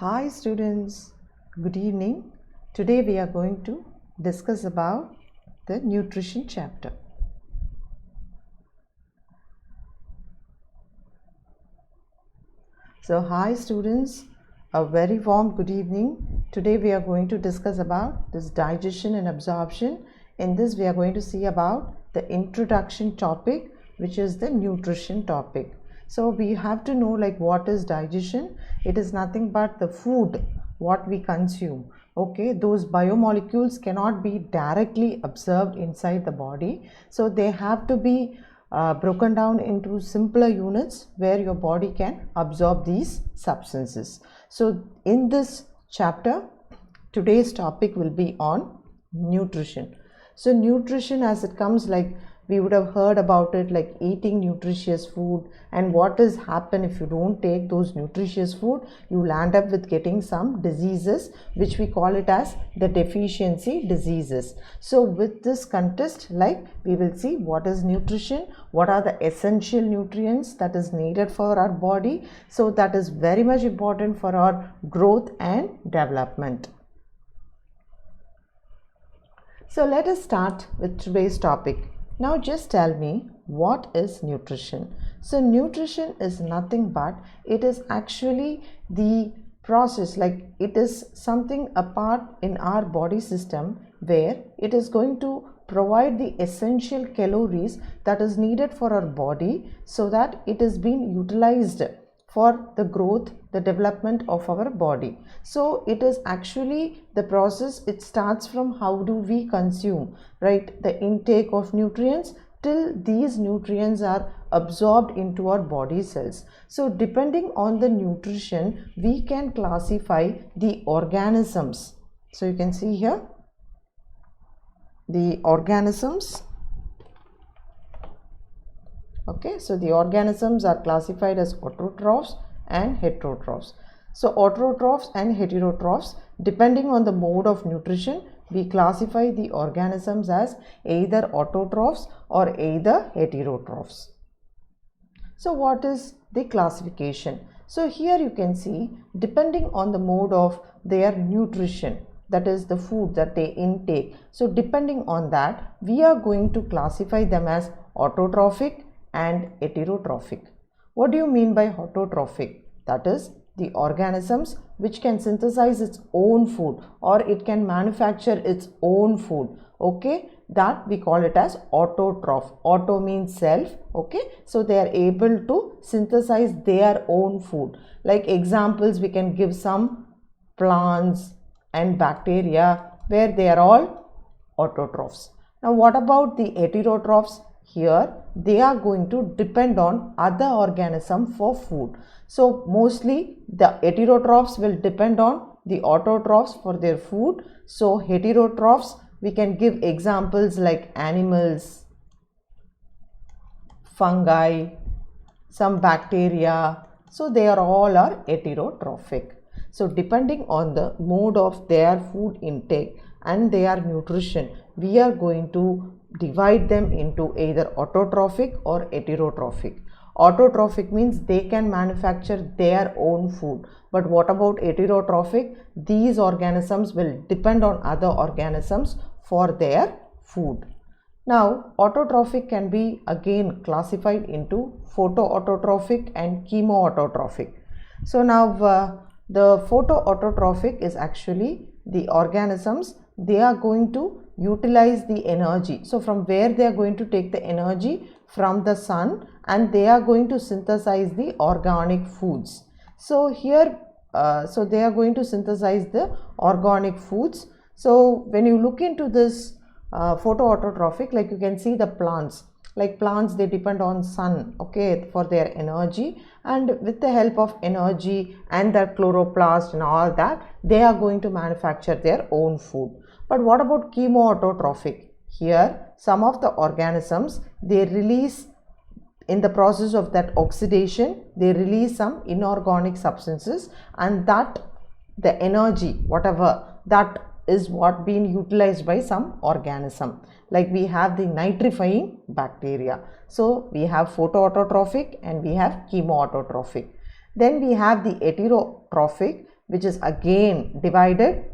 Hi students, good evening. Today we are going to discuss about the nutrition chapter. So hi students, a very warm good evening. Today we are going to discuss about this digestion and absorption. In this we are going to see about the introduction topic, which is the nutrition topic. So we have to know like what is digestion. It is nothing but the food what we consume. Okay, those biomolecules cannot be directly absorbed inside the body, so they have to be broken down into simpler units where your body can absorb these substances. So in this chapter, today's topic will be on nutrition. So nutrition, as it comes, like we would have heard about it, like eating nutritious food, and what is happen if you don't take those nutritious food, you will end up with getting some diseases which we call it as the deficiency diseases. So with this contest, like we will see what is nutrition, what are the essential nutrients that is needed for our body. So that is very much important for our growth and development. So let us start with today's topic. Now just tell me, what is nutrition? So nutrition is nothing but it is actually the process, like it is something apart in our body system where it is going to provide the essential calories that is needed for our body so that it is being utilized for the growth, the development of our body. So it is actually the process. It starts from how do we consume, right, the intake of nutrients till these nutrients are absorbed into our body cells. So depending on the nutrition, we can classify the organisms. So you can see here the organisms. Okay, so the organisms are classified as autotrophs and heterotrophs. So autotrophs and heterotrophs, depending on the mode of nutrition, we classify the organisms as either autotrophs or either heterotrophs. So what is the classification? So here you can see, depending on the mode of their nutrition, that is the food that they intake. So depending on that, we are going to classify them as autotrophic and heterotrophic. What do you mean by autotrophic? That is the organisms which can synthesize its own food or it can manufacture its own food. Okay, that we call it as autotroph. Auto means self. Okay, so they are able to synthesize their own food. Like examples, we can give some plants and bacteria where they are all autotrophs. Now what about the heterotrophs? Here they are going to depend on other organism for food. So mostly the heterotrophs will depend on the autotrophs for their food. So heterotrophs, we can give examples like animals, fungi, some bacteria. So they are all heterotrophic. So depending on the mode of their food intake and their nutrition, we are going to divide them into either autotrophic or heterotrophic. Autotrophic means they can manufacture their own food. But what about heterotrophic? These organisms will depend on other organisms for their food. Now, autotrophic can be again classified into photoautotrophic and chemoautotrophic. So now the photoautotrophic is actually the organisms, they are going to utilize the energy. So from where they are going to take the energy? From the sun, and they are going to synthesize the organic foods. So here so they are going to synthesize the organic foods. So when you look into this photoautotrophic, like you can see the plants, like plants, they depend on sun, okay, for their energy, and with the help of energy and the chloroplast and all that, they are going to manufacture their own food. But what about chemoautotrophic? Here some of the organisms, they release, in the process of that oxidation, they release some inorganic substances, and that the energy, whatever, that is what being utilized by some organism. Like we have the nitrifying bacteria. So we have photoautotrophic and we have chemoautotrophic. Then we have the heterotrophic, which is again divided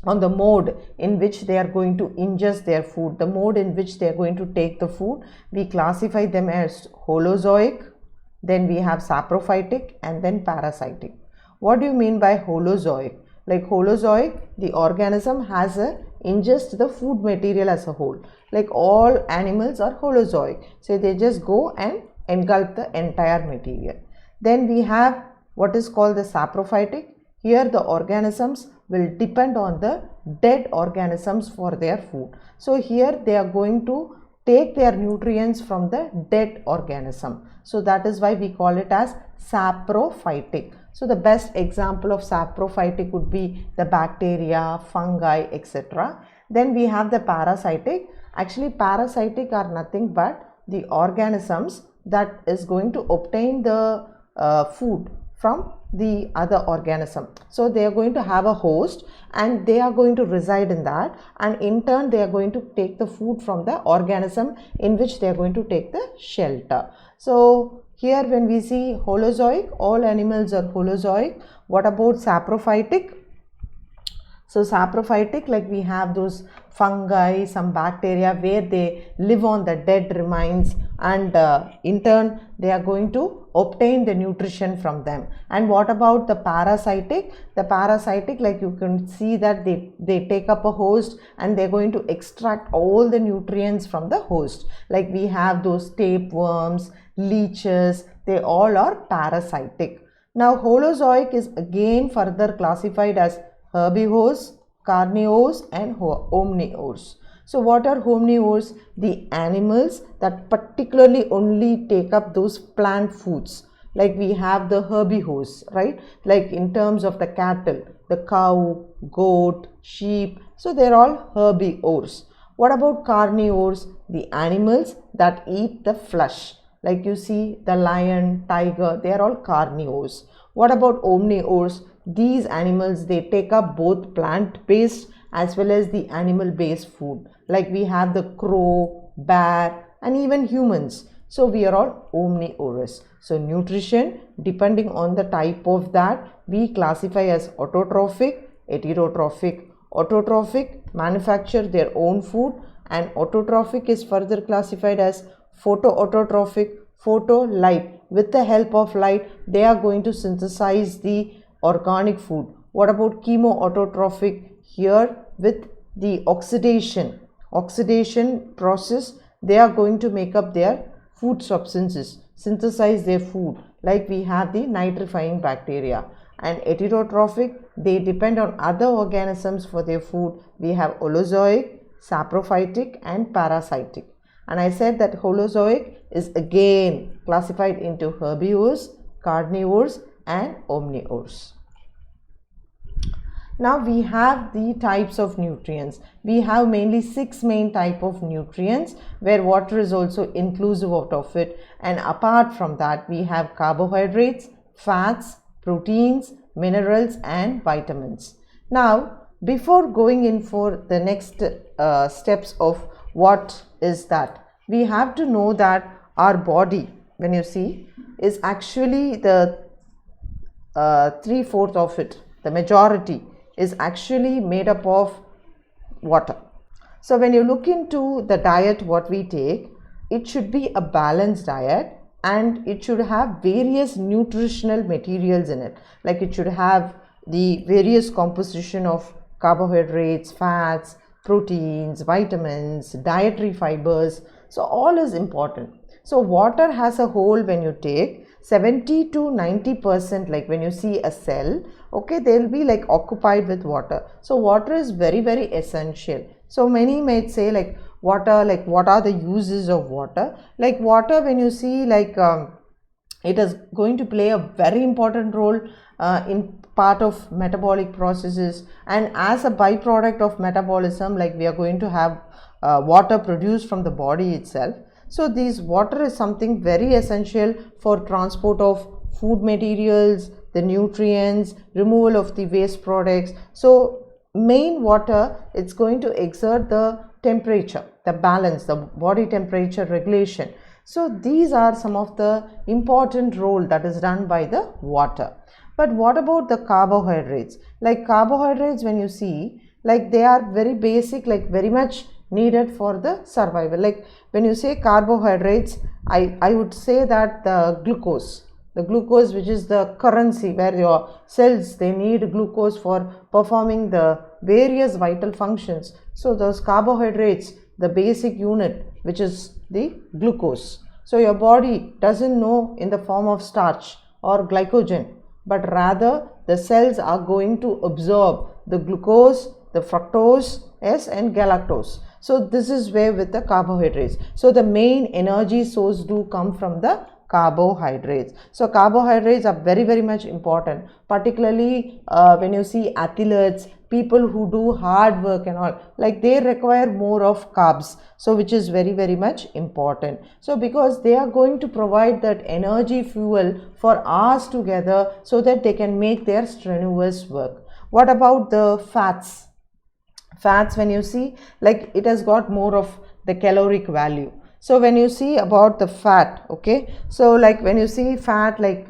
on the mode in which they are going to ingest their food, the mode in which they are going to take the food. We classify them as holozoic, then we have saprophytic, and then parasitic. What do you mean by holozoic? Like holozoic, the organism has ingest the food material as a whole. Like all animals are holozoic, so they just go and engulf the entire material. Then we have what is called the saprophytic. Here the organisms will depend on the dead organisms for their food. So here they are going to take their nutrients from the dead organism. So that is why we call it as saprophytic. So the best example of saprophytic would be the bacteria, fungi, etc. Then we have the parasitic. Actually, parasitic are nothing but the organisms that is going to obtain the food from the other organism. So they are going to have a host and they are going to reside in that, and in turn they are going to take the food from the organism in which they are going to take the shelter. So here when we see holozoic, all animals are holozoic. What about saprophytic? So saprophytic, like we have those fungi, some bacteria where they live on the dead remains, and in turn they are going to obtain the nutrition from them. And what about the parasitic? The parasitic, like you can see that they take up a host and they're going to extract all the nutrients from the host. Like we have those tapeworms, leeches, they all are parasitic. Now holozoic is again further classified as herbivores, carnivores, and omnivores. So what are omnivores? The animals that particularly only take up those plant foods. Like we have the herbivores, right? Like in terms of the cattle, the cow, goat, sheep. So they're all herbivores. What about carnivores? The animals that eat the flesh. Like you see the lion, tiger, they are all carnivores. What about omnivores? These animals, they take up both plant-based as well as the animal-based food. Like we have the crow, bear, and even humans. So we are all omnivorous. So nutrition, depending on the type of that, we classify as autotrophic, heterotrophic. Autotrophic manufacture their own food, and autotrophic is further classified as photoautotrophic. Photo, light. With the help of light, they are going to synthesize the organic food. What about chemoautotrophic? Here with the oxidation process, they are going to make up their food substances, synthesize their food. Like we have the nitrifying bacteria. And heterotrophic, they depend on other organisms for their food. We have holozoic, saprophytic, and parasitic. And I said that holozoic is again classified into herbivores, carnivores, and omnivores. Now we have the types of nutrients. We have mainly 6 main type of nutrients, where water is also inclusive out of it. And apart from that, we have carbohydrates, fats, proteins, minerals, and vitamins. Now, before going in for the next steps of what is that, we have to know that our body, when you see, is actually the 3/4 of it, the majority is actually made up of water. So when you look into the diet what we take, it should be a balanced diet, and it should have various nutritional materials in it. Like it should have the various composition of carbohydrates, fats, proteins, vitamins, dietary fibers. So all is important. So water has a whole, when you take 70 to 90%, like when you see a cell, okay, they will be like occupied with water. So water is very, very essential. So many might say like water, like what are the uses of water? Like water, when you see, like it is going to play a very important role in part of metabolic processes, and as a byproduct of metabolism, like we are going to have water produced from the body itself. So this water is something very essential for transport of food materials, the nutrients, removal of the waste products. So main water, it's going to exert the temperature, the balance, the body temperature regulation. So these are some of the important role that is done by the water. But what about the carbohydrates? Like carbohydrates, when you see, like they are very basic, like very much needed for the survival. Like when you say carbohydrates, I would say that the glucose which is the currency, where your cells, they need glucose for performing the various vital functions. So those carbohydrates, the basic unit, which is the glucose. So your body doesn't know in the form of starch or glycogen, but rather the cells are going to absorb the glucose, the fructose, yes, and galactose. So this is where with the carbohydrates. So the main energy source do come from the carbohydrates. So carbohydrates are very, very much important, particularly when you see athletes, people who do hard work and all, like they require more of carbs, so which is very, very much important. So because they are going to provide that energy fuel for hours together, so that they can make their strenuous work. What about the fats? Fats, when you see, like it has got more of the caloric value. So when you see about the fat, okay, so like when you see fat, like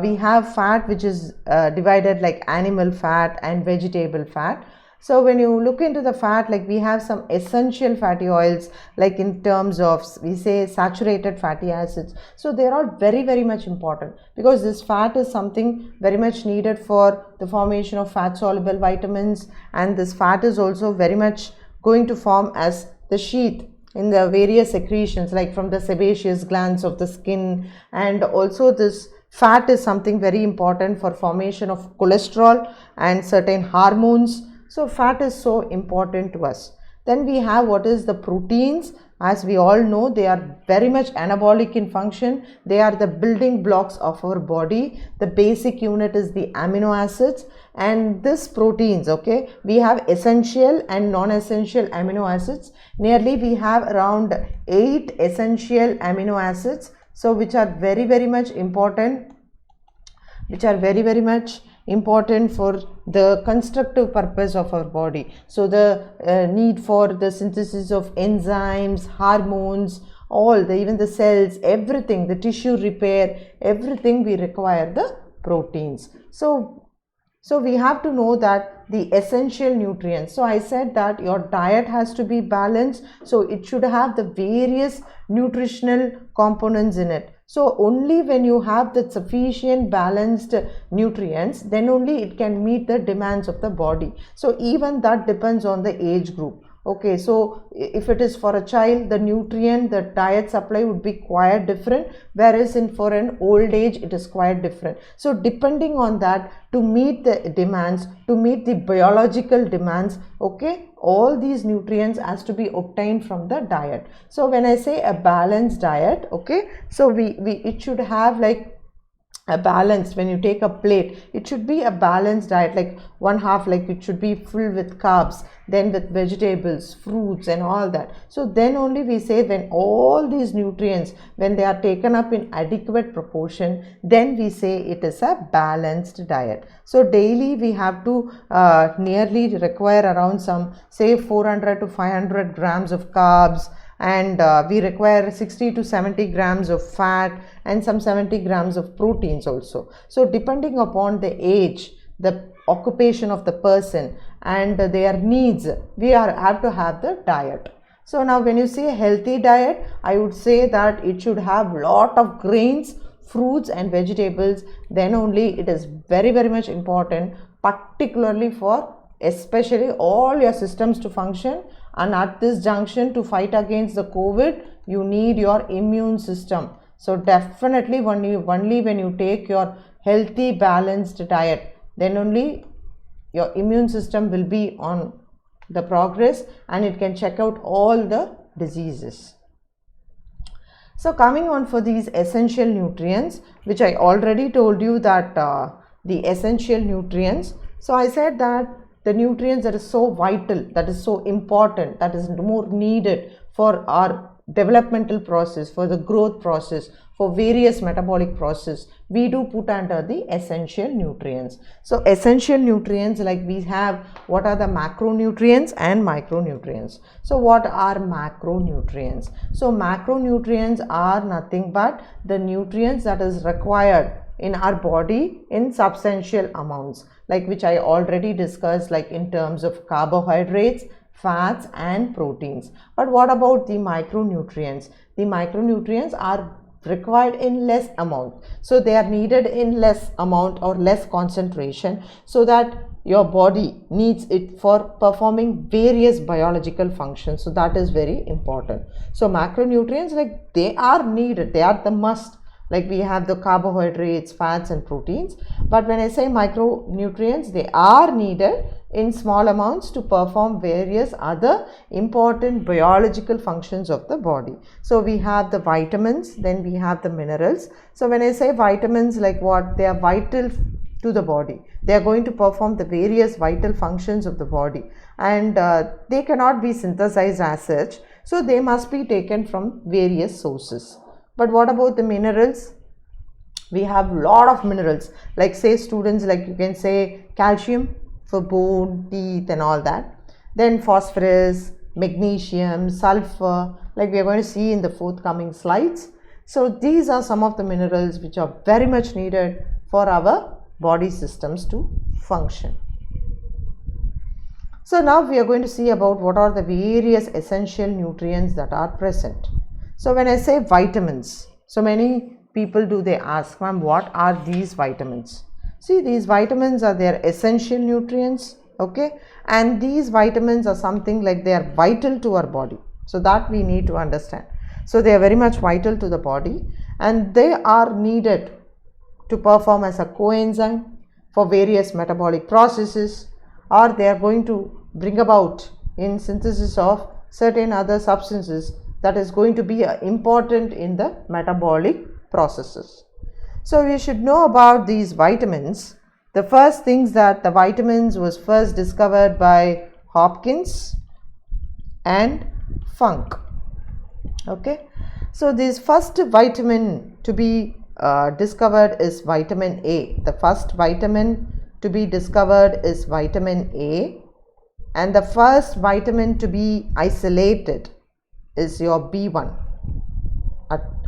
we have fat which is divided like animal fat and vegetable fat. So when you look into the fat, like we have some essential fatty oils, like in terms of, we say, saturated fatty acids. So they are all very, very much important, because this fat is something very much needed for the formation of fat soluble vitamins, and this fat is also very much going to form as the sheath in the various secretions, like from the sebaceous glands of the skin. And also this fat is something very important for formation of cholesterol and certain hormones. So fat is so important to us. Then we have what is the proteins. As we all know, they are very much anabolic in function. They are the building blocks of our body. The basic unit is the amino acids, and this proteins, okay, we have essential and non-essential amino acids. Nearly we have around 8 essential amino acids, so which are very, very much important, for the constructive purpose of our body. So the need for the synthesis of enzymes, hormones, all the, even the cells, everything, the tissue repair, everything, we require the proteins. So we have to know that the essential nutrients. So I said that your diet has to be balanced, so it should have the various nutritional components in it. So only when you have the sufficient balanced nutrients, then only it can meet the demands of the body. So even that depends on the age group. Okay, so if it is for a child, the nutrient, the diet supply would be quite different, whereas for an old age, it is quite different. So depending on that, to meet the demands, to meet the biological demands, okay, all these nutrients has to be obtained from the diet. So when I say a balanced diet, okay, so it should have like a balanced, when you take a plate, it should be a balanced diet, like one half, like it should be full with carbs, then with vegetables, fruits and all that. So then only we say, when all these nutrients, when they are taken up in adequate proportion, then we say it is a balanced diet. So daily we have to nearly require around some, say, 400 to 500 grams of carbs, and we require 60 to 70 grams of fat and some 70 grams of proteins also. So depending upon the age, the occupation of the person and their needs, we have to have the diet. So now when you say a healthy diet, I would say that it should have lot of grains, fruits and vegetables. Then only it is very, very much important, particularly for especially all your systems to function. And at this junction, to fight against the COVID, you need your immune system. So definitely only when you take your healthy balanced diet, then only your immune system will be on the progress and it can check out all the diseases. So coming on for these essential nutrients, which I already told you that the essential nutrients. So I said that the nutrients that is so vital, that is so important, that is more needed for our developmental process, for the growth process, for various metabolic process, we do put under the essential nutrients. So essential nutrients, like we have, what are the macronutrients and micronutrients. So what are macronutrients? So macronutrients are nothing but the nutrients that is required in our body in substantial amounts, like which I already discussed, like in terms of carbohydrates, fats and proteins. But what about the micronutrients? The micronutrients are required in less amount, so they are needed in less amount or less concentration, so that your body needs it for performing various biological functions. So that is very important. So macronutrients, like they are needed, they are the must, like we have the carbohydrates, fats and proteins. But when I say micronutrients, they are needed in small amounts to perform various other important biological functions of the body. So we have the vitamins, then we have the minerals. So when I say vitamins, like what? They are vital to the body. They are going to perform the various vital functions of the body, and they cannot be synthesized as such, so they must be taken from various sources. But what about the minerals? We have lot of minerals, like say students, like you can say calcium for bone, teeth and all that. Then phosphorus, magnesium, sulfur, like we are going to see in the forthcoming slides. So these are some of the minerals which are very much needed for our body systems to function. So now we are going to see about what are the various essential nutrients that are present. So when I say vitamins, so many people they ask, ma'am, what are these vitamins? See, these vitamins are their essential nutrients, okay, and these vitamins are something like they are vital to our body. So that we need to understand. So they are very much vital to the body, and they are needed to perform as a coenzyme for various metabolic processes, or they are going to bring about in synthesis of certain other substances that is going to be important in the metabolic processes. So we should know about these vitamins. The first things that the vitamins was first discovered by Hopkins and Funk. Okay, so this first vitamin to be discovered is vitamin A. The first vitamin to be discovered is vitamin A, and the first vitamin to be isolated is your B1.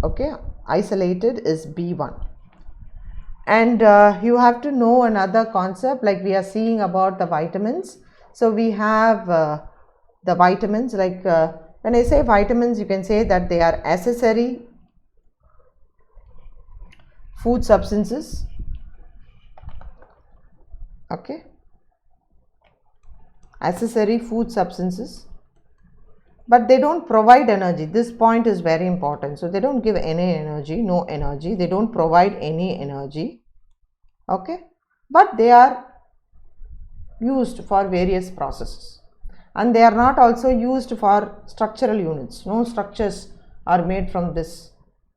Okay, isolated is B1. And you have to know another concept, like we are seeing about the vitamins. So we have the vitamins, like when I say vitamins, you can say that they are accessory food substances, okay, accessory food substances, but they don't provide energy. This point is very important. So they don't give any energy, no energy, they don't provide any energy, okay, but they are used for various processes, and they are not also used for structural units. No structures are made from this.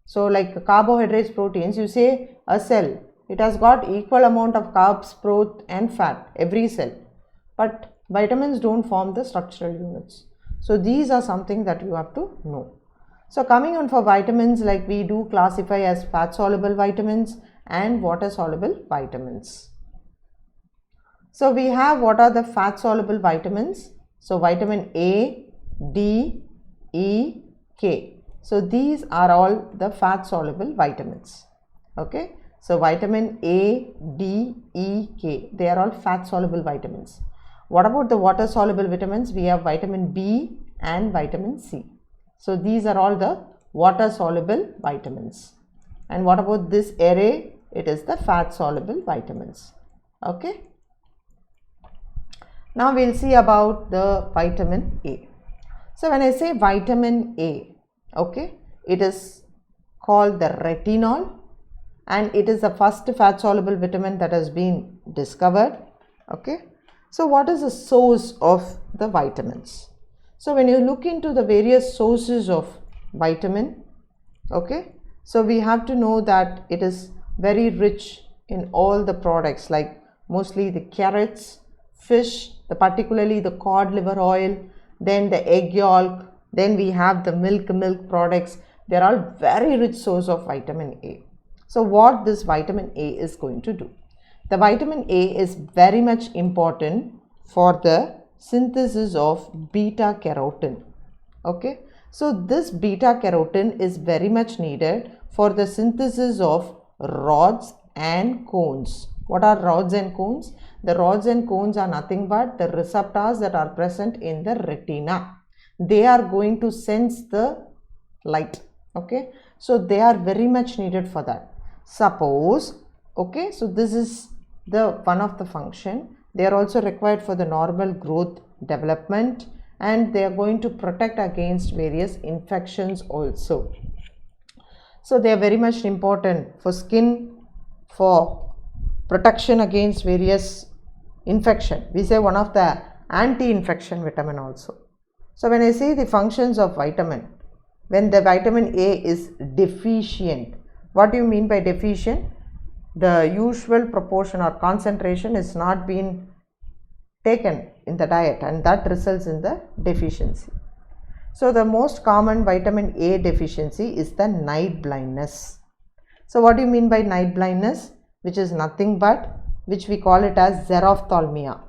So like carbohydrates, proteins, you say a cell, it has got equal amount of carbs, protein and fat, every cell, but vitamins don't form the structural units. So these are something that you have to know. So coming on for vitamins, like we do classify as fat soluble vitamins and water soluble vitamins. So we have what are the fat soluble vitamins? So vitamin A, D, E, K. So these are all the fat soluble vitamins. Okay. So vitamin A, D, E, K, they are all fat soluble vitamins. What about the water soluble vitamins? We have vitamin B and vitamin C. So these are all the water soluble vitamins. And what about this array? It is the fat soluble vitamins. Okay. Now we'll see about the vitamin A. So when I say vitamin A, okay, it is called the retinol, and it is the first fat soluble vitamin that has been discovered. Okay. So what is the source of the vitamins? So when you look into the various sources of vitamin, okay, so we have to know that it is very rich in all the products, like mostly the carrots, fish, particularly the cod liver oil, then the egg yolk, then we have the milk products. They are all very rich source of vitamin A. So what this vitamin A is going to do? The vitamin A is very much important for the synthesis of beta carotene. Okay, so this beta carotene is very much needed for the synthesis of rods and cones. What are rods and cones? The rods and cones are nothing but the receptors that are present in the retina. They are going to sense the light. Okay, so they are very much needed for that. Suppose, okay, so this is the one of the function. They are also required for the normal growth development, and they are going to protect against various infections also. So they are very much important for skin, for protection against various infection. We say one of the anti-infection vitamin also. So when I say the functions of vitamin, when the vitamin A is deficient, what do you mean by deficient? The usual proportion or concentration is not being taken in the diet, and that results in the deficiency. So the most common vitamin A deficiency is the night blindness. So what do you mean by night blindness? Which is nothing but, which we call it as xerophthalmia.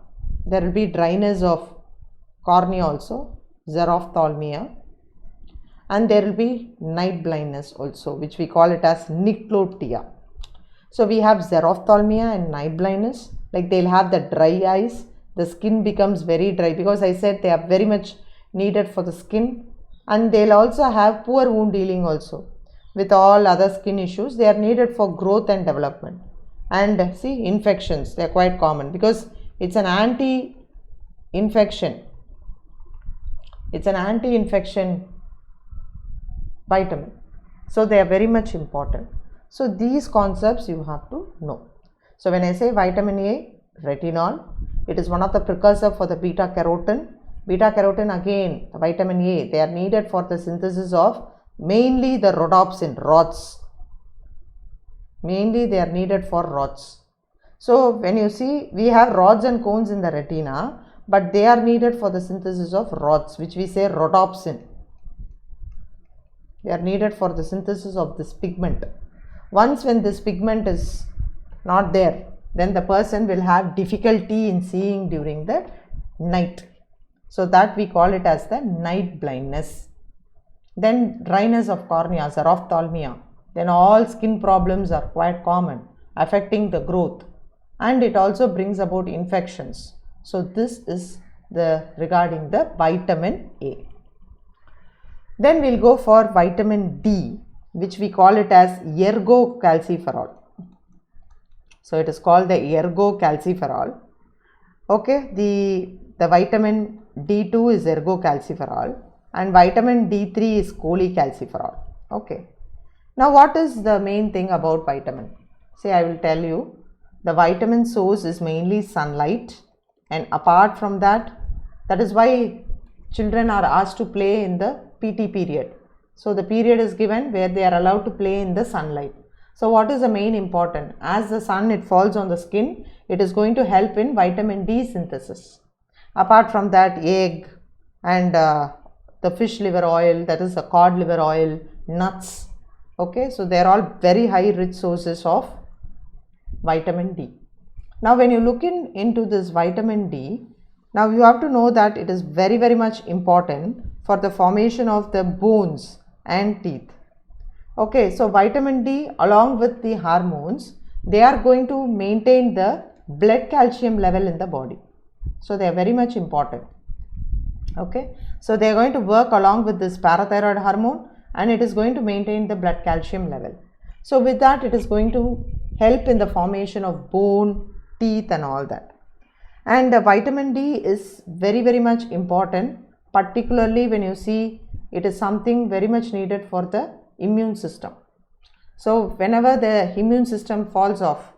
There will be dryness of cornea also, xerophthalmia, and there will be night blindness also, which we call it as nyclotia. So we have xerophthalmia and night blindness, like they'll have the dry eyes, the skin becomes very dry, because I said they are very much needed for the skin, and they'll also have poor wound healing also. With all other skin issues, they are needed for growth and development. And see, infections, they are quite common because it's an anti-infection. It's an anti-infection vitamin. So they are very much important. So these concepts you have to know. So when I say vitamin A, retinol, it is one of the precursor for the beta carotene. Beta carotene, again vitamin A, they are needed for the synthesis of mainly the rhodopsin, rods. Mainly they are needed for rods. So when you see, we have rods and cones in the retina, but they are needed for the synthesis of rods, which we say rhodopsin. They are needed for the synthesis of this pigment. Once when this pigment is not there, then the person will have difficulty in seeing during the night. So that we call it as the night blindness. Then dryness of cornea, xerophthalmia. Then all skin problems are quite common, affecting the growth, and it also brings about infections. So this is the regarding the vitamin A. Then we'll go for vitamin D, which we call it as ergocalciferol. So it is called the ergocalciferol. Okay, the vitamin D2 is ergocalciferol, and vitamin D3 is cholecalciferol. Okay. Now what is the main thing about vitamin? See, I will tell you, the vitamin source is mainly sunlight, and apart from that, that is why children are asked to play in the PT period. So the period is given where they are allowed to play in the sunlight. So what is the main important? As the sun, it falls on the skin, it is going to help in vitamin D synthesis. Apart from that, egg and the fish liver oil, that is the cod liver oil, nuts. Okay, so they are all very high rich sources of vitamin D. Now when you look into this vitamin D, now you have to know that it is very, very much important for the formation of the bones and teeth. Okay, so vitamin D along with the hormones, they are going to maintain the blood calcium level in the body. So they are very much important. Okay, so they are going to work along with this parathyroid hormone, and it is going to maintain the blood calcium level. So with that, it is going to help in the formation of bone, teeth and all that. And vitamin D is very, very much important, particularly when you see it is something very much needed for the immune system. So whenever the immune system falls off,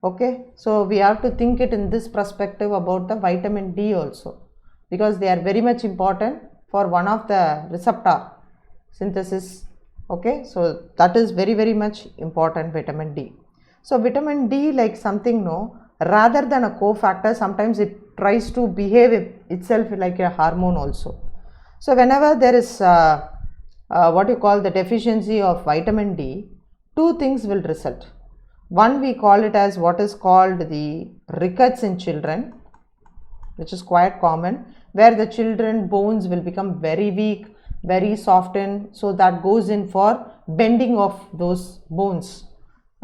okay, so we have to think it in this perspective about the vitamin D also, because they are very much important for one of the receptor synthesis. Okay, so that is very, very much important, vitamin D. So vitamin D, like something, no, rather than a cofactor, sometimes it tries to behave itself like a hormone also. So whenever there is what you call the deficiency of vitamin D, two things will result. One, we call it as what is called the rickets in children, which is quite common, where the children bones will become very weak, very softened, so that goes in for bending of those bones.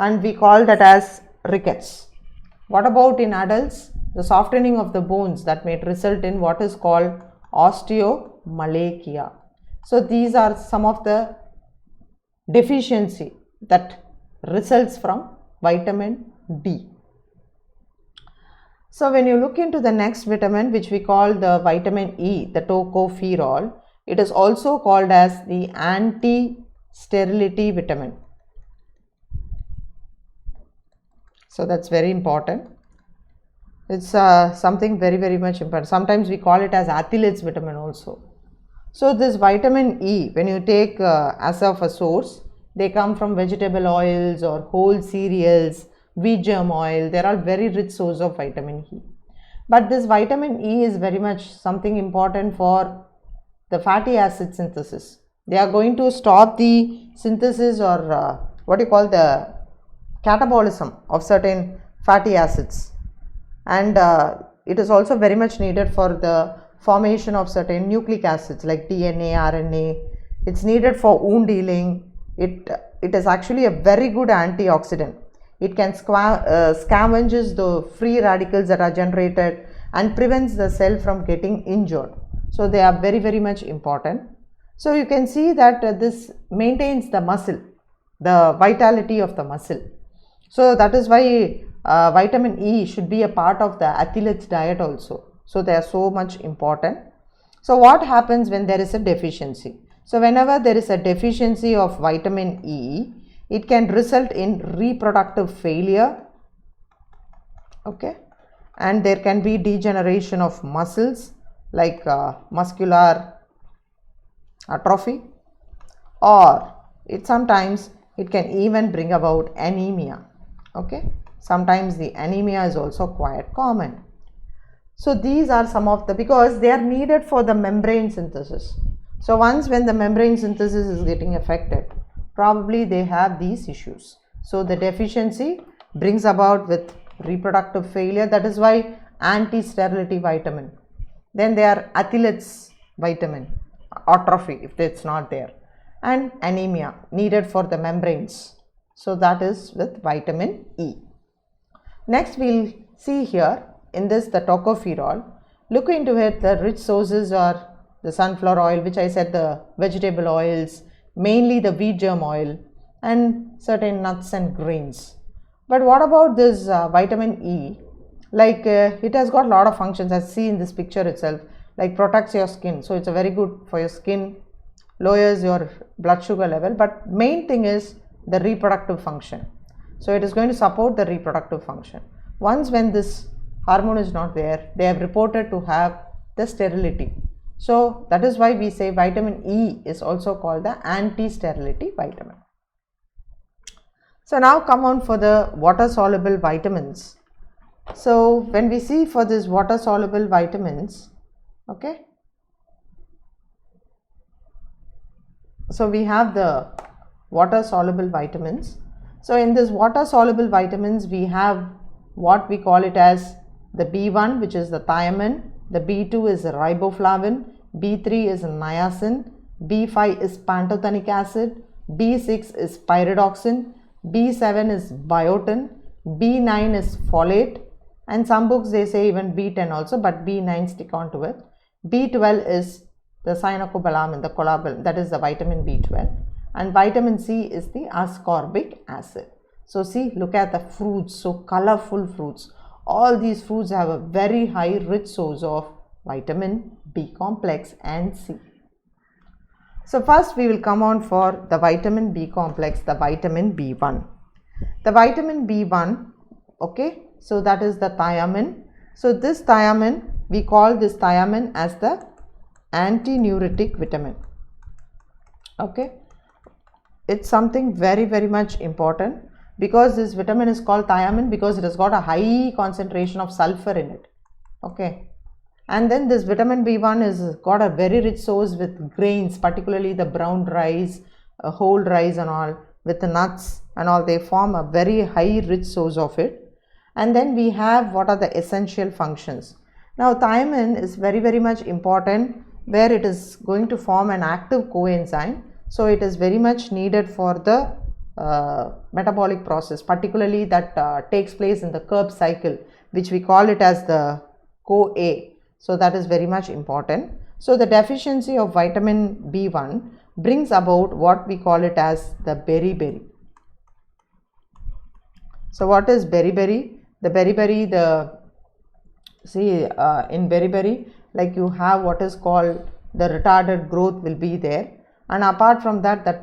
and we call that as rickets. What about in adults? The softening of the bones that may result in what is called osteomalacia. So these are some of the deficiency that results from vitamin D. So when you look into the next vitamin, which we call the vitamin E, the tocopherol, it is also called as the anti-sterility vitamin. So that's very important. It's something very much important. Sometimes we call it as athlete's vitamin also. So this vitamin E, when you take as of a source, they come from vegetable oils or whole cereals, wheat germ oil. They are all very rich source of vitamin E. But this vitamin E is very much something important for the fatty acid synthesis. They are going to stop the synthesis or what you call the catabolism of certain fatty acids, and it is also very much needed for the formation of certain nucleic acids like DNA, RNA. It's needed for wound healing. It is actually a very good antioxidant. It can scavenges the free radicals that are generated and prevents the cell from getting injured. So they are very much important. So you can see that this maintains the muscle, the vitality of the muscle. So that is why vitamin E should be a part of the athlete's diet also. So they are so much important. So what happens when there is a deficiency? So whenever there is a deficiency of vitamin E, it can result in reproductive failure, okay, and there can be degeneration of muscles like muscular atrophy, or sometimes it can even bring about anemia, okay. Sometimes the anemia is also quite common. So these are some of the, because they are needed for the membrane synthesis. So once when the membrane synthesis is getting affected, probably they have these issues. So the deficiency brings about with reproductive failure. That is why anti-sterility vitamin. Then they are athlete's vitamin, atrophy if it's not there, and anemia needed for the membranes. So that is with vitamin E. Next we'll see here in this the tocopherol. Look into it. The rich sources are the sunflower oil, which I said, the vegetable oils, mainly the wheat germ oil, and certain nuts and grains. But what about this vitamin E? Like it has got a lot of functions, as see in this picture itself, like protects your skin. So it's a very good for your skin, lowers your blood sugar level, but main thing is the reproductive function. So it is going to support the reproductive function. Once when this hormone is not there, they have reported to have the sterility. So that is why we say vitamin E is also called the anti-sterility vitamin. So now come on for the water soluble vitamins. So when we see for this water soluble vitamins, okay, so we have the water soluble vitamins. So in this water soluble vitamins, we have what we call it as the B1, which is the thiamine, the B2 is riboflavin, B3 is niacin, B5 is pantothenic acid, B6 is pyridoxine, B7 is biotin, B9 is folate, and some books they say even B10 also, but B9 stick on to it. B12 is the cyanocobalamin, the cobalamin, that is the vitamin B12, and vitamin C is the ascorbic acid. So see, look at the fruits, so colorful fruits. All these fruits have a very high rich source of vitamin B complex and C. So first we will come on for the vitamin B complex, the vitamin B1. The vitamin B1, okay, so that is the thiamine. So this thiamine, we call this thiamine as the antinuretic vitamin, okay. It's something very much important, because this vitamin is called thiamine because it has got a high concentration of sulfur in it, okay. And then this vitamin B1 is got a very rich source with grains, particularly the brown rice, whole rice and all, with the nuts and all. They form a very high rich source of it. And then we have what are the essential functions. Now thiamine is very much important, where it is going to form an active coenzyme. So it is very much needed for the metabolic process, particularly that takes place in the Krebs cycle, which we call it as the CoA. So that is very much important. So the deficiency of vitamin B1 brings about what we call it as the beriberi. So what is beriberi? The beriberi, in beriberi, like you have what is called the retarded growth will be there, and apart from that, the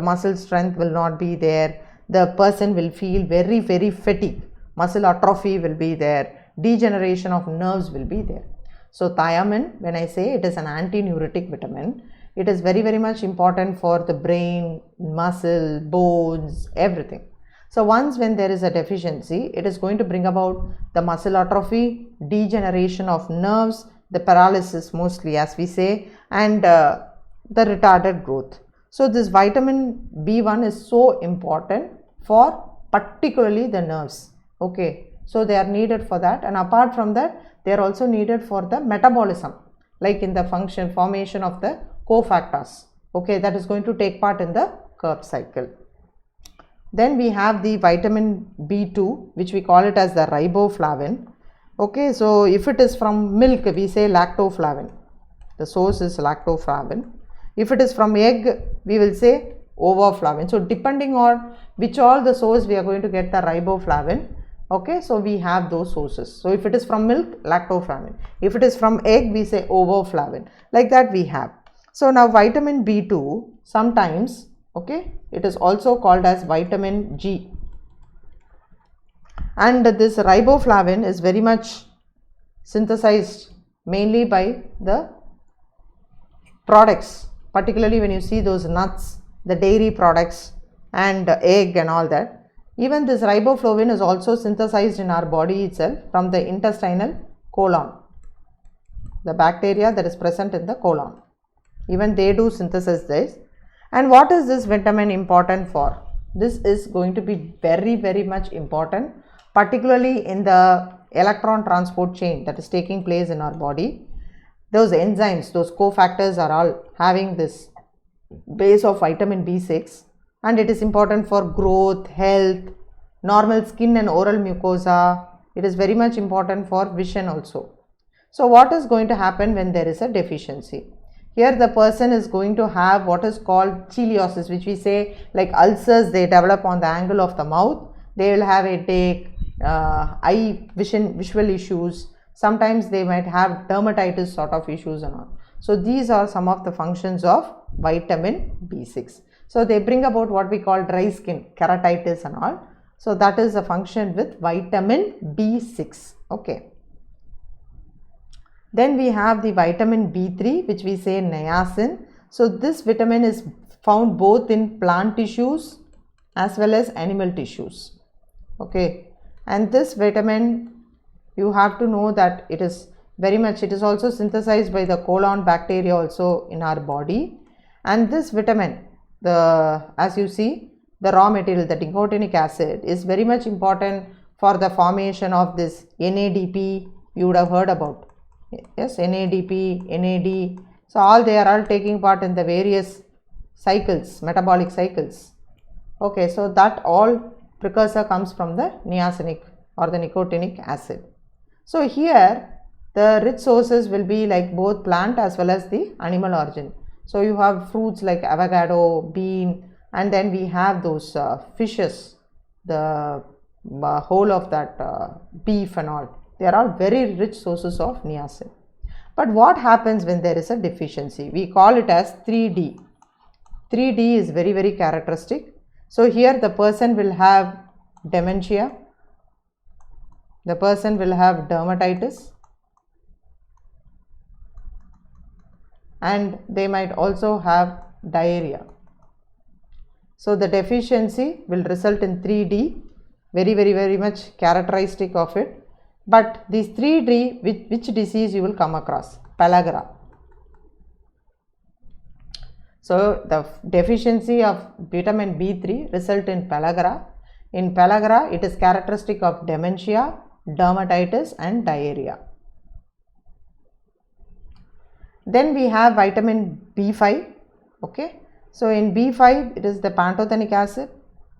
muscle strength will not be there. The person will feel very fatigued. Muscle atrophy will be there. Degeneration of nerves will be there. So thiamine, when I say it is an anti-neurotic vitamin, it is very much important for the brain, muscle, bones, everything. So once when there is a deficiency, it is going to bring about the muscle atrophy, degeneration of nerves, the paralysis mostly as we say, and the retarded growth. So this vitamin B1 is so important for particularly the nerves. Okay, so they are needed for that, and apart from that, they are also needed for the metabolism, like in the formation of the cofactors. Okay, that is going to take part in the Krebs cycle. Then we have the vitamin B2, which we call it as the riboflavin. Okay, so if it is from milk, we say lactoflavin. The source is lactoflavin. If it is from egg, we will say ovoflavin. So depending on which all the source we are going to get the riboflavin. Okay, so we have those sources. So if it is from milk, lactoflavin. If it is from egg, we say ovoflavin. Like that we have. So now vitamin B2 sometimes, okay, it is also called as vitamin G. And this riboflavin is very much synthesized mainly by the products, particularly when you see those nuts, the dairy products and egg and all that. Even this riboflavin is also synthesized in our body itself from the intestinal colon, the bacteria that is present in the colon. Even they do synthesize this. And what is this vitamin important for? This is going to be very much important, particularly in the electron transport chain that is taking place in our body. Those enzymes, those cofactors are all having this base of vitamin B6, and it is important for growth, health, normal skin and oral mucosa. It is very much important for vision also. So what is going to happen when there is a deficiency? Here the person is going to have what is called chiliosis, which we say like ulcers they develop on the angle of the mouth. They will have a headache, eye visual issues. Sometimes they might have dermatitis sort of issues and all. So these are some of the functions of vitamin B6. So they bring about what we call dry skin, keratitis and all. So that is a function with vitamin B6. Okay. Then we have the vitamin B3, which we say niacin. So this vitamin is found both in plant tissues as well as animal tissues. Okay. And this vitamin, you have to know that it is also synthesized by the colon bacteria also in our body. And this vitamin, as you see, the raw material, the nicotinic acid, is very much important for the formation of this NADP. You would have heard about. Yes, NADP, NAD. So all they are all taking part in the various cycles, metabolic cycles. Okay, so that all precursor comes from the niacinic or the nicotinic acid. So here the rich sources will be like both plant as well as the animal origin. So you have fruits like avocado, bean, and then we have those fishes, the whole of that beef and all. They are all very rich sources of niacin. But what happens when there is a deficiency? We call it as 3D. 3D is very characteristic. So here the person will have dementia, the person will have dermatitis, and they might also have diarrhea. So the deficiency will result in 3D, very much characteristic of it. But these 3D, which disease you will come across? Pellagra. So the deficiency of vitamin B3 result in pellagra. In pellagra, it is characteristic of dementia, dermatitis and diarrhea. Then we have vitamin B5. Okay. So in B5, it is the pantothenic acid.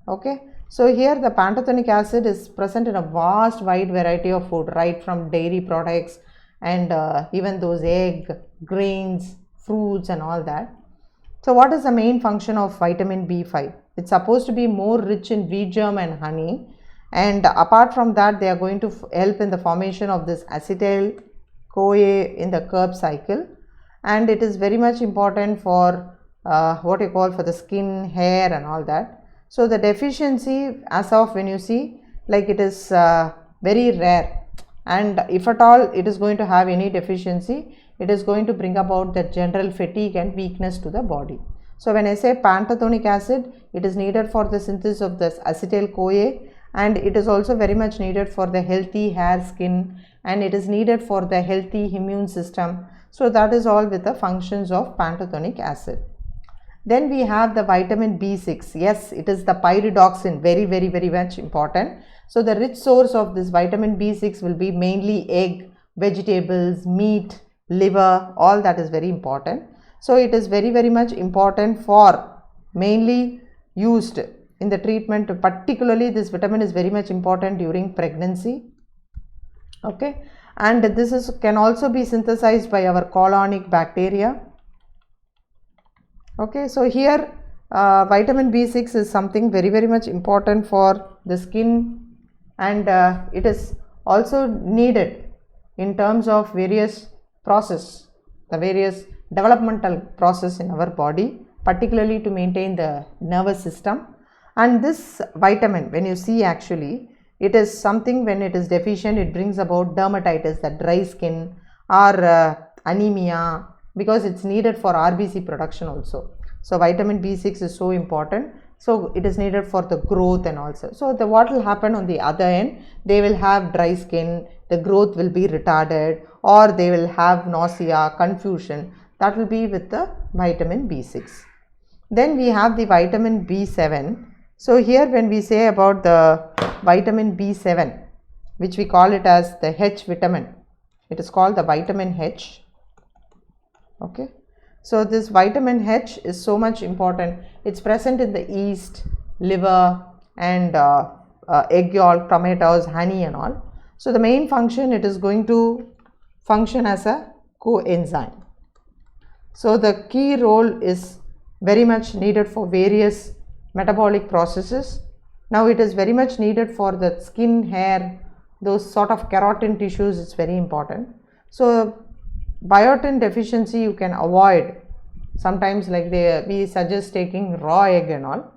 Okay, so here the pantothenic acid is present in a vast wide variety of food, right from dairy products and even those egg, grains, fruits and all that. So what is the main function of vitamin B5? It's supposed to be more rich in wheat germ and honey, and apart from that they are going to help in the formation of this acetyl CoA in the Krebs cycle, and it is very much important for what you call for the skin, hair and all that. So the deficiency, as of when you see, like it is very rare, and if at all it is going to have any deficiency, it is going to bring about the general fatigue and weakness to the body. So when I say pantothenic acid, it is needed for the synthesis of this acetyl CoA, and it is also very much needed for the healthy hair, skin, and it is needed for the healthy immune system. So that is all with the functions of pantothenic acid. Then we have the vitamin B6. Yes, it is the pyridoxine, very much important. So the rich source of this vitamin B6 will be mainly egg, vegetables, meat, liver, all that is very important. So it is very much important for mainly used in the treatment. Particularly this vitamin is very much important during pregnancy. Okay, and this can also be synthesized by our colonic bacteria. Okay, so here vitamin B6 is something very much important for the skin, and it is also needed in terms of various process, the various developmental process in our body, particularly to maintain the nervous system. And this vitamin, when you see, actually it is something, when it is deficient, it brings about dermatitis, the dry skin, or anemia, because it's needed for RBC production also. So vitamin B6 is so important. So it is needed for the growth and also. So what will happen on the other end, they will have dry skin, the growth will be retarded, or they will have nausea, confusion. That will be with the vitamin B6. Then we have the vitamin B7. So here when we say about the vitamin B7, which we call it as the H vitamin, it is called the vitamin H. Okay, so this vitamin H is so much important. It's present in the yeast, liver, and egg yolk, tomatoes, honey and all. So the main function, it is going to function as a coenzyme. So the key role is very much needed for various metabolic processes. Now it is very much needed for the skin, hair, those sort of keratin tissues. It's very important. So biotin deficiency you can avoid. Sometimes like we suggest taking raw egg and all.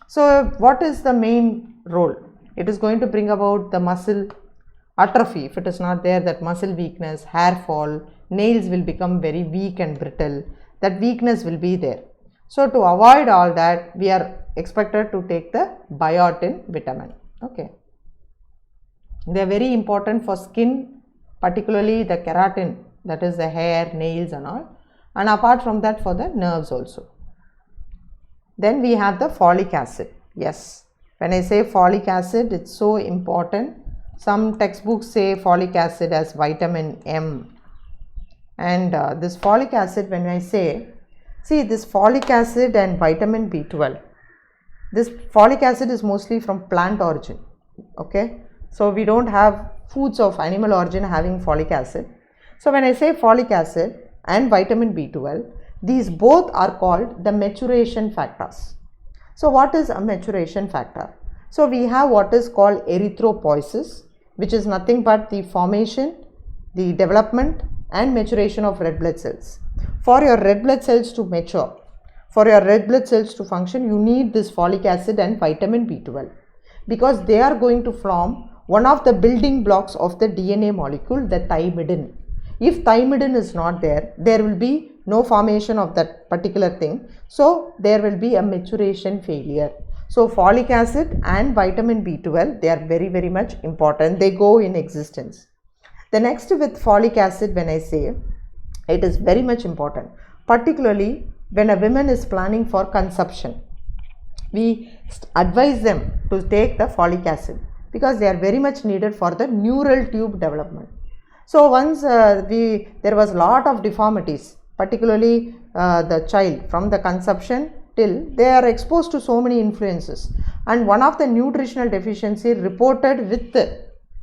So what is the main role? It is going to bring about the muscle atrophy. If it is not there, that muscle weakness, hair fall, nails will become very weak and brittle. That weakness will be there. So to avoid all that, we are expected to take the biotin vitamin. Okay, they are very important for skin, particularly the keratin, that is the hair, nails and all, and apart from that for the nerves also. Then we have the folic acid. Yes, when I say folic acid, it's so important. Some textbooks say folic acid as vitamin M, and this folic acid, when I say, see this folic acid and vitamin B12, this folic acid is mostly from plant origin. Okay, so we don't have foods of animal origin having folic acid. So when I say folic acid and vitamin B12, these both are called the maturation factors. So what is a maturation factor? So we have what is called erythropoiesis, which is nothing but the formation, the development and maturation of red blood cells. For your red blood cells to mature, for your red blood cells to function, you need this folic acid and vitamin B12, because they are going to form one of the building blocks of the DNA molecule, the thymidine. If thymidine is not there, there will be no formation of that particular thing. So there will be a maturation failure. So folic acid and vitamin B12, they are very much important. They go in existence. The next with folic acid, when I say, it is very much important, particularly when a woman is planning for conception. We advise them to take the folic acid because they are very much needed for the neural tube development. So once there was a lot of deformities, particularly the child from the conception till they are exposed to so many influences, and one of the nutritional deficiency reported with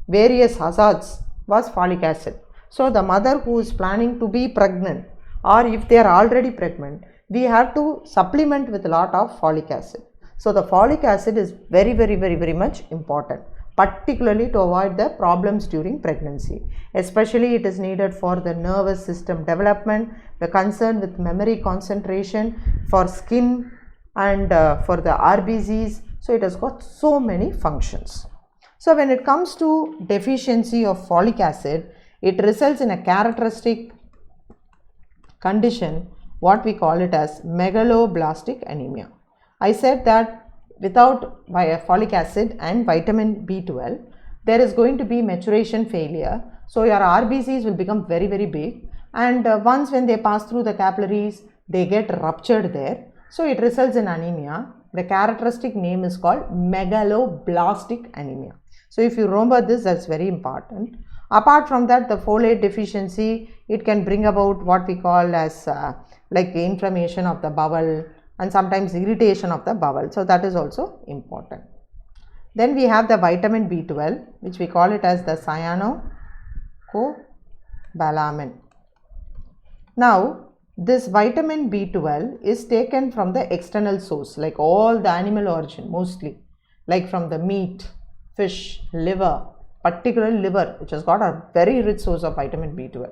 various hazards was folic acid. So the mother who is planning to be pregnant, or if they are already pregnant, we have to supplement with a lot of folic acid. So the folic acid is very much important, particularly to avoid the problems during pregnancy. Especially it is needed for the nervous system development, the concern with memory concentration, for skin, and for the RBCs. So it has got so many functions. So when it comes to deficiency of folic acid, it results in a characteristic condition, what we call it as megaloblastic anemia. I said that without folic acid and vitamin B12, there is going to be maturation failure. So your RBCs will become very big, and once when they pass through the capillaries, they get ruptured there. So it results in anemia. The characteristic name is called megaloblastic anemia. So if you remember this, that's very important. Apart from that, the folate deficiency, it can bring about what we call as like inflammation of the bowel and sometimes irritation of the bowel. So that is also important. Then we have the vitamin B12, which we call it as the cyanocobalamin. Now this vitamin B12 is taken from the external source, like all the animal origin, mostly like from the meat, fish, liver, particularly liver, which has got a very rich source of vitamin B12.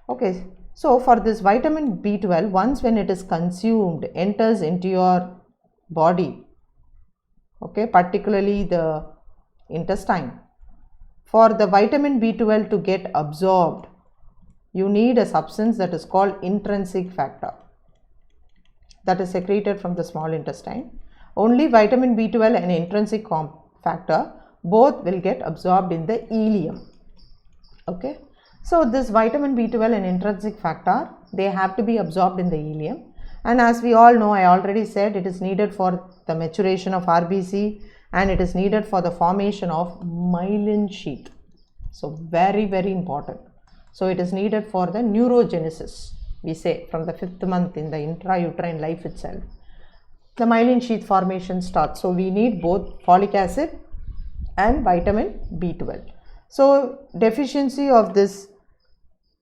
Okay, so for this vitamin B12, once when it is consumed, enters into your body, okay, particularly the intestine, for the vitamin B12 to get absorbed, you need a substance that is called intrinsic factor, that is secreted from the small intestine. Only vitamin B12 and intrinsic factor both will get absorbed in the ileum. Okay, so this vitamin B12 and intrinsic factor, they have to be absorbed in the ileum, and as we all know, I already said, it is needed for the maturation of RBC, and it is needed for the formation of myelin sheath. So very important. So it is needed for the neurogenesis, we say, from the 5th month in the intrauterine life itself, the myelin sheath formation starts. So we need both folic acid and vitamin B12. So deficiency of this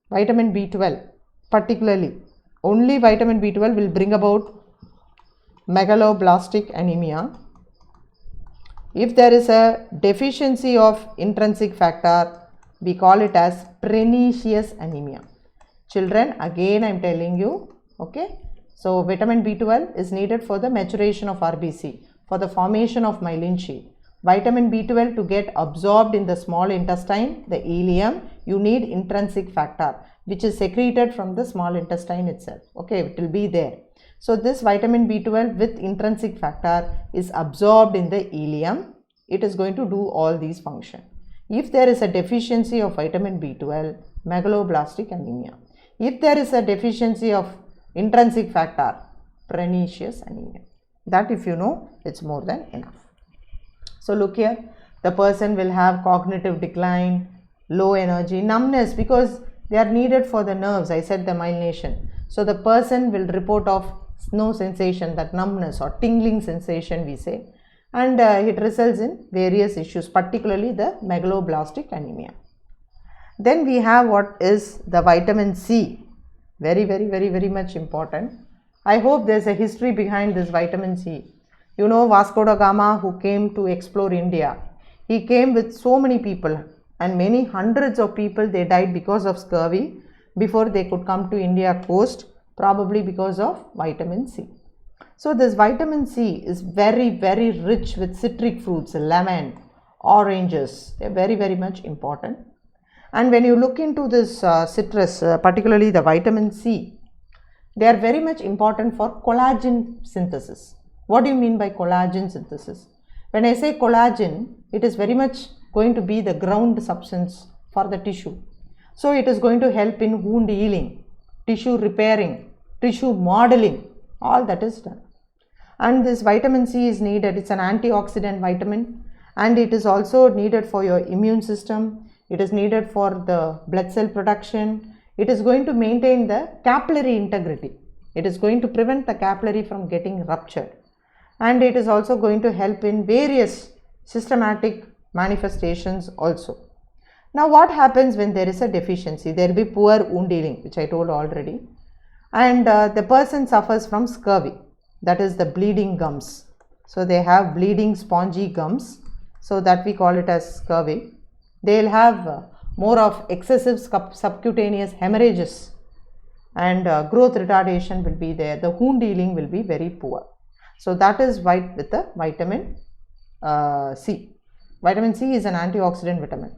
vitamin B12, particularly only vitamin B12, will bring about megaloblastic anemia. If there is a deficiency of intrinsic factor, we call it as pernicious anemia. Children, again I am telling you, okay, so vitamin B12 is needed for the maturation of RBC, for the formation of myelin sheath. Vitamin B12 to get absorbed in the small intestine, the ileum, you need intrinsic factor, which is secreted from the small intestine itself. Okay, it will be there. So this vitamin B12 with intrinsic factor is absorbed in the ileum. It is going to do all these functions. If there is a deficiency of vitamin B12, megaloblastic anemia. If there is a deficiency of intrinsic factor, pernicious anemia. That if you know, it's more than enough. So look here, the person will have cognitive decline, low energy, numbness, because they are needed for the nerves. I said the myelination. So the person will report of no sensation, that numbness or tingling sensation we say, and it results in various issues, particularly the megaloblastic anemia. Then we have what is the vitamin C, very much important. I hope there is a history behind this vitamin C. You know Vasco da Gama, who came to explore India, he came with so many people, and many hundreds of people, they died because of scurvy before they could come to India coast, probably because of vitamin C. So this vitamin C is very rich with citric fruits, lemon, oranges. They are very much important. And when you look into this citrus, particularly the vitamin C, they are very much important for collagen synthesis. What do you mean by collagen synthesis? When I say collagen, it is very much going to be the ground substance for the tissue. So it is going to help in wound healing, tissue repairing, tissue modeling, all that is done. And this vitamin C is needed. It's an antioxidant vitamin, and it is also needed for your immune system. It is needed for the blood cell production. It is going to maintain the capillary integrity. It is going to prevent the capillary from getting ruptured, and it is also going to help in various systematic manifestations also. Now what happens when there is a deficiency? There will be poor wound healing, which I told already, and the person suffers from scurvy, that is the bleeding gums. So they have bleeding spongy gums, so that we call it as scurvy. They will have more of excessive subcutaneous hemorrhages, and growth retardation will be there. The wound healing will be very poor. So that is why with the vitamin C. Vitamin C is an antioxidant vitamin.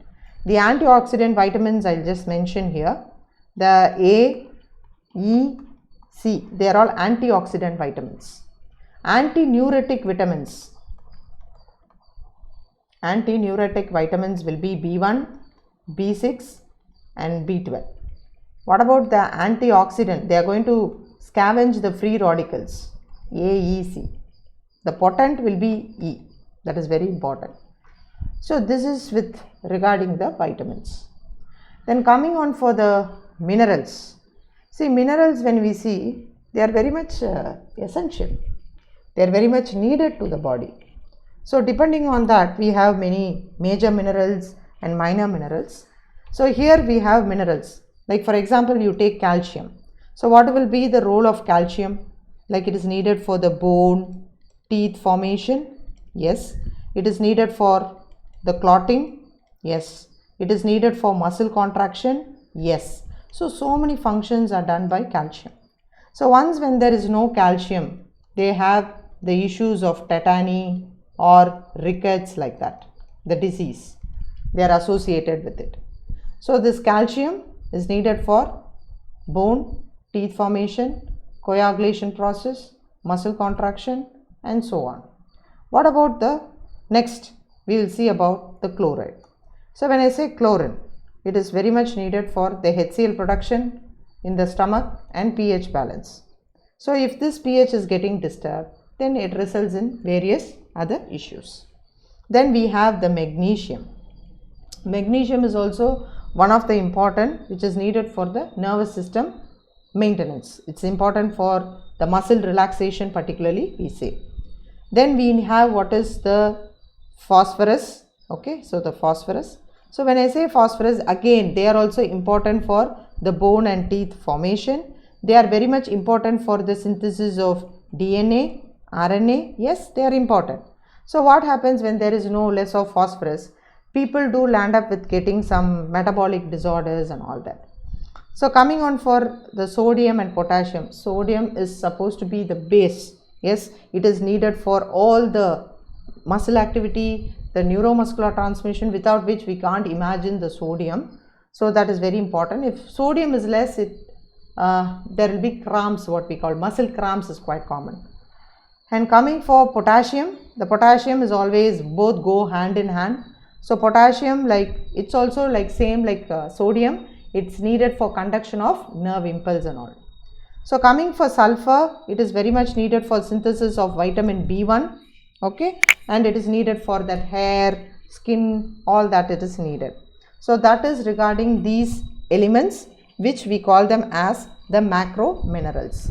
The antioxidant vitamins I'll just mention here, the A, E, C, they are all antioxidant vitamins. Antinuretic vitamins. Antinuretic vitamins will be B1, B6 and B12. What about the antioxidant? They are going to scavenge the free radicals, A, E, C. The potent will be E. That is very important. So this is with regarding the vitamins. Then coming on for the minerals. See, minerals, when we see, they are very much essential. They are very much needed to the body. So depending on that, we have many major minerals and minor minerals. So here we have minerals. Like for example, you take calcium. So what will be the role of calcium? Like it is needed for the bone, teeth formation. Yes. It is needed for the clotting. Yes. It is needed for muscle contraction. Yes. So many functions are done by calcium. So once when there is no calcium, they have the issues of tetany or rickets, like that, the disease. They are associated with it. So this calcium is needed for bone, teeth formation, coagulation process, muscle contraction and so on. What about the next? We will see about the chloride. So when I say chlorine, it is very much needed for the HCl production in the stomach and pH balance. So if this pH is getting disturbed, then it results in various other issues. Then we have the magnesium. Magnesium is also one of the important, which is needed for the nervous system maintenance. It's important for the muscle relaxation, particularly we say. Then we have what is the phosphorus. Okay, so the phosphorus. So when I say phosphorus, again they are also important for the bone and teeth formation. They are very much important for the synthesis of DNA, RNA. Yes, they are important. So what happens when there is no less of phosphorus? People do land up with getting some metabolic disorders and all that. So coming on for the sodium and potassium. Sodium is supposed to be the base. Yes, it is needed for all the muscle activity, the neuromuscular transmission, without which we can't imagine the sodium. So that is very important. If sodium is less, there will be cramps, what we call muscle cramps is quite common. And coming for potassium, the potassium is always both go hand in hand. So potassium, like it's also like same like sodium, it's needed for conduction of nerve impulse and all. So coming for sulfur, it is very much needed for synthesis of vitamin B1. Okay, and it is needed for that hair, skin, all that it is needed. So that is regarding these elements, which we call them as the macro minerals.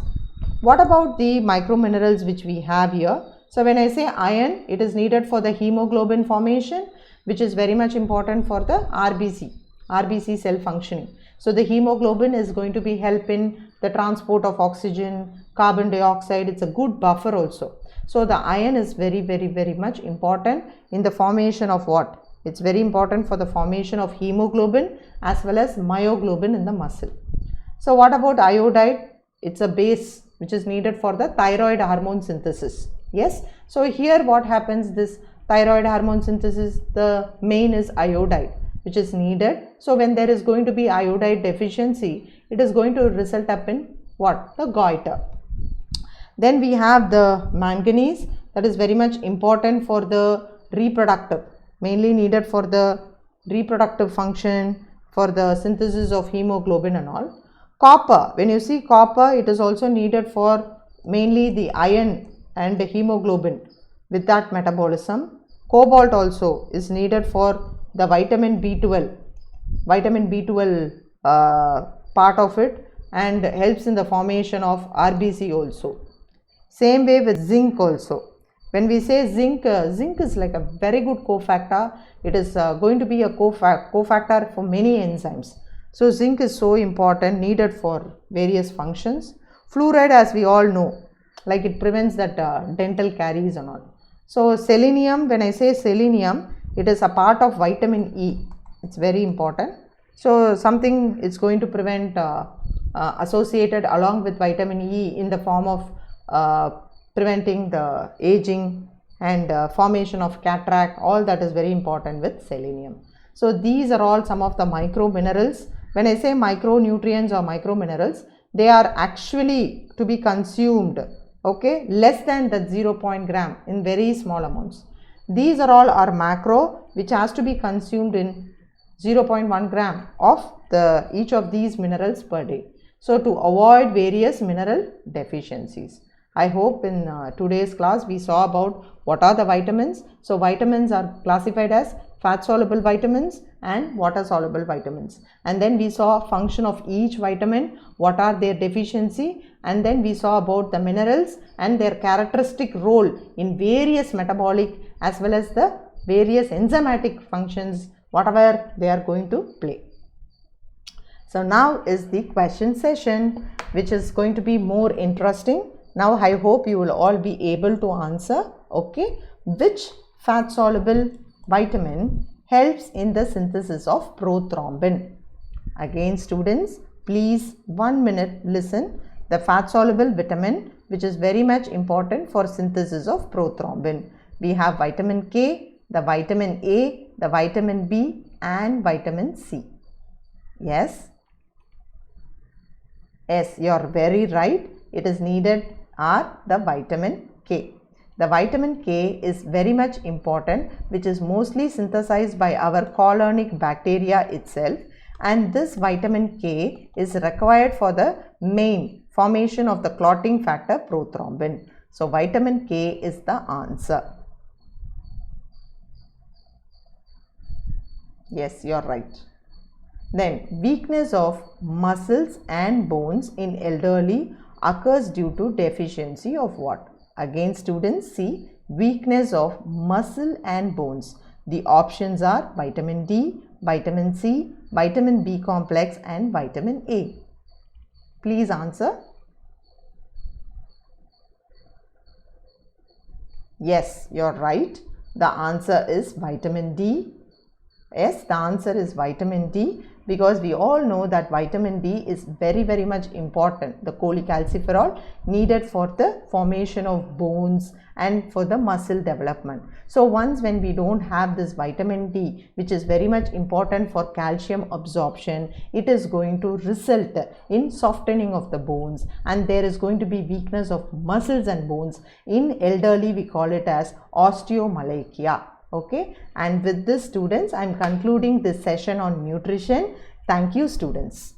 What about the micro minerals which we have here? So when I say iron, it is needed for the hemoglobin formation, which is very much important for the RBC cell functioning. So the hemoglobin is going to be help in the transport of oxygen, carbon dioxide. It's a good buffer also. So the iron is very much important in the formation of what? It's very important for the formation of hemoglobin as well as myoglobin in the muscle. So what about iodide? It's a base which is needed for the thyroid hormone synthesis. Yes. So here what happens, this thyroid hormone synthesis, the main is iodide, which is needed. So when there is going to be iodide deficiency, it is going to result up in what? The goiter. Then we have the manganese, that is very much important for the reproductive, mainly needed for the reproductive function, for the synthesis of hemoglobin and all. Copper, when you see copper, it is also needed for mainly the iron and the hemoglobin with that metabolism. Cobalt also is needed for the vitamin B12 part of it, and helps in the formation of RBC also. Same way with zinc also. When we say zinc, zinc is like a very good cofactor. It is going to be a cofactor for many enzymes. So zinc is so important, needed for various functions. Fluoride, as we all know, like it prevents that dental caries and all. So selenium, when I say selenium, it is a part of vitamin E. It's very important. So something is going to prevent associated along with vitamin E in the form of preventing the aging and formation of cataract. All that is very important with selenium. So these are all some of the micro minerals. When I say micronutrients or micro minerals, they are actually to be consumed, okay, less than that 0.1 gram in very small amounts. These are all our macro, which has to be consumed in 0.1 gram of each of these minerals per day. So to avoid various mineral deficiencies. I hope in today's class we saw about what are the vitamins. So vitamins are classified as fat soluble vitamins and water soluble vitamins, and then we saw function of each vitamin, what are their deficiency, and then we saw about the minerals and their characteristic role in various metabolic as well as the various enzymatic functions, whatever they are going to play. So now is the question session, which is going to be more interesting. Now I hope you will all be able to answer, okay, which fat soluble vitamin helps in the synthesis of prothrombin. Again students, please 1 minute listen. The fat soluble vitamin which is very much important for synthesis of prothrombin. We have vitamin K, the vitamin A, the vitamin B and vitamin C. Yes? Yes, you are very right. It is needed are the vitamin K. The vitamin K is very much important, which is mostly synthesized by our colonic bacteria itself, and this vitamin K is required for the main formation of the clotting factor prothrombin. So vitamin K is the answer. Yes, you are right. Then weakness of muscles and bones in elderly occurs due to deficiency of what? Again students, see, weakness of muscle and bones. The options are vitamin D, vitamin C, vitamin B complex and vitamin A. Please answer. Yes, you're right. The answer is vitamin D. Yes, the answer is vitamin D, because we all know that vitamin D is very much important, the cholecalciferol needed for the formation of bones and for the muscle development. So once when we don't have this vitamin D, which is very much important for calcium absorption, it is going to result in softening of the bones, and there is going to be weakness of muscles and bones. In elderly we call it as osteomalacia. Okay, and with this students, I am concluding this session on nutrition. Thank you students.